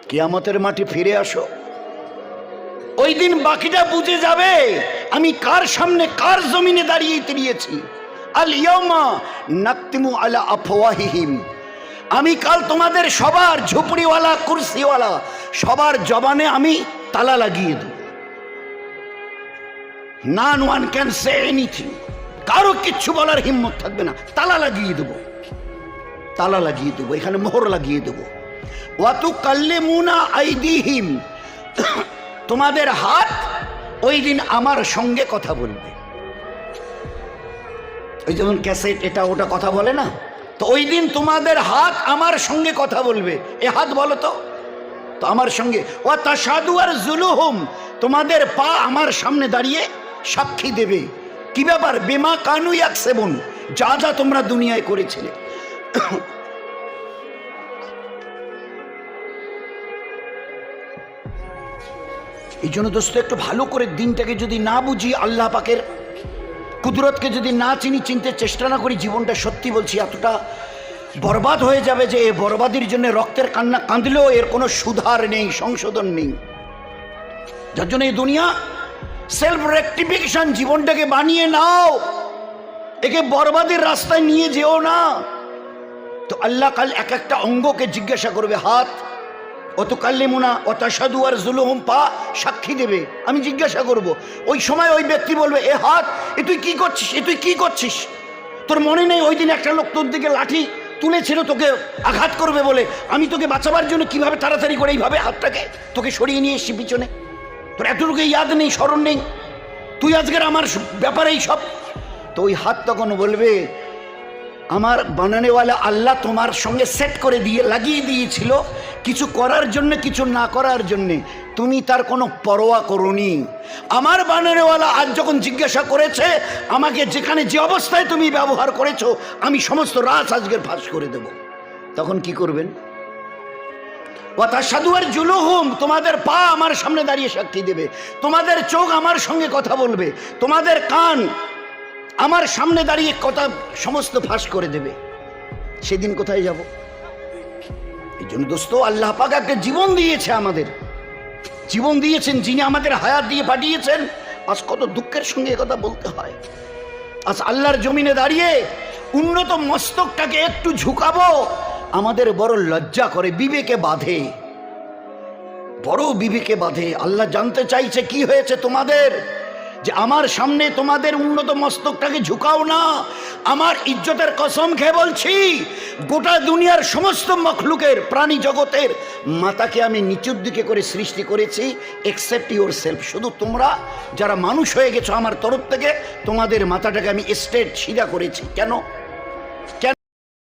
কিয়ামতের মাঠে ফিরে আসো। ওই দিন বাকিটা বুঝে যাবে আমি কার সামনে কার জমিনে দাঁড়িয়ে তিরিয়েছি। আল ইয়াউমা নাকতিমু আলা আফওয়াহিহিম, আমি কাল তোমাদের সবার ঝুপড়িওয়ালা কুরসিওয়ালা সবার জবানে আমি তালা লাগিয়ে দেব। নন ওয়ান ক্যান সে এনিথিং, কারো কিচ্ছু বলার হিম্মত থাকবে না। তালা লাগিয়ে দেব, তালা লাগিয়ে দেবো, এখানে মোহর লাগিয়ে দেবো। ওয়াতু কাল্লিমুনা আইদিহিম, তোমাদের হাত ওই দিন আমার সঙ্গে কথা বলবে। ওই যেমন ক্যাসেট এটা ওটা কথা বলে না, তো ওই দিন তোমাদের হাত আমার সঙ্গে কথা বলবে। এ হাত বলো তো আমার সঙ্গে। ওয়া তাশহাদু আরজুলুহুম, তোমাদের পা আমার সামনে দাঁড়িয়ে সাক্ষী দেবে। কি ব্যাপার? বিমা কানু ইয়াকসিবুন, যা যা তোমরা দুনিয়ায় করেছিলে। এই জন্য দোস্ত একটু ভালো করে দিনটাকে যদি না বুঝি, আল্লাহ পাকের কুদরতকে যদি না চিনতে চেষ্টা না করি, জীবনটা সত্যি বলছি এতটা বরবাদ হয়ে যাবে যে এই বরবাদির জন্য রক্তের কান্না কাঁদলেও এর কোনো সুধার নেই, সংশোধন নেই। যার জন্য এই দুনিয়া সেলফ রেকটিফিকেশন, জীবনটাকে বানিয়ে নাও, একে বরবাদের রাস্তায় নিয়ে যেও না। তো আল্লাহ কাল এক একটা অঙ্গকে জিজ্ঞাসা করবে, হাত অত কাল্লিমুনা ও তাশহাদু আরজুলুহুম, পা সাক্ষী দেবে। আমি জিজ্ঞাসা করব, ওই সময় ওই ব্যক্তি বলবে, এ হাত, এ তুই কি করছিস, এ তুই কি করছিস? তোর মনে নেই ওই দিন একটা লোক তোর দিকে লাঠি তুলেছিল তোকে আঘাত করবে বলে, আমি তোকে বাঁচাবার জন্য কিভাবে তাড়াতাড়ি করে এইভাবে হাতটাকে তোকে সরিয়ে নিয়ে এসছি পিছনে? তোর এতটুকু ইয়াদ নেই, স্মরণ নেই? তুই আজকের আমার ব্যাপারে এই সব। তো ওই হাত তখন বলবে, আমার বানানেওয়ালা আল্লাহ তোমার সঙ্গে সেট করে দিয়ে লাগিয়ে দিয়েছিল কিছু করার জন্য কিছু না করার জন্যে, তুমি তার কোনো পরোয়া করোনি। আমার বানানেওয়ালা আজ যখন জিজ্ঞাসা করেছে আমাকে, যেখানে যে অবস্থায় তুমি ব্যবহার করেছো, আমি সমস্ত রাজ আজকের ফাঁস করে দেব। তখন কি করবেন? ওয়া তাশহাদু আরজুলুহুম, তোমাদের পা আমার সামনে দাঁড়িয়ে সাক্ষী দেবে, তোমাদের চোখ আমার সঙ্গে কথা বলবে, তোমাদের কান আমার সামনে দাঁড়িয়ে কথা সমস্ত ফাঁস করে দেবে। সেদিন কোথায় যাব? এই জন্য দোস্ত, আল্লাহ পাক একটা জীবন দিয়েছে, আমাদের জীবন দিয়েছেন, যিনি আমাদের হায়াত দিয়ে পাঠিয়েছেন। আজ কত দুঃখের সঙ্গে কথা বলতে হয়। আজ আল্লাহর জমিনে দাঁড়িয়ে উন্নত মস্তকটাকে একটু ঝুঁকাবো, আমাদের বড় লজ্জা করে, বিবেকে বাঁধে, বড় বিবেকে বাঁধে। আল্লাহ জানতে চাইছে কি হয়েছে তোমাদের, যে আমার সামনে তোমাদের উন্নত মস্তকটাকে ঝুঁকাও না। আমার ইজ্জতের কসম খেয়ে বলছি, গোটা দুনিয়ার সমস্ত মখলুকের, প্রাণী জগতের মাথাকে আমি নিচুর দিকে করে সৃষ্টি করেছি, এক্সেপ্ট ইউর সেলফ। শুধু তোমরা যারা মানুষ হয়ে গেছো আমার তরফ থেকে, তোমাদের মাথাটাকে আমি স্ট্রেট সিধা করেছি। কেন?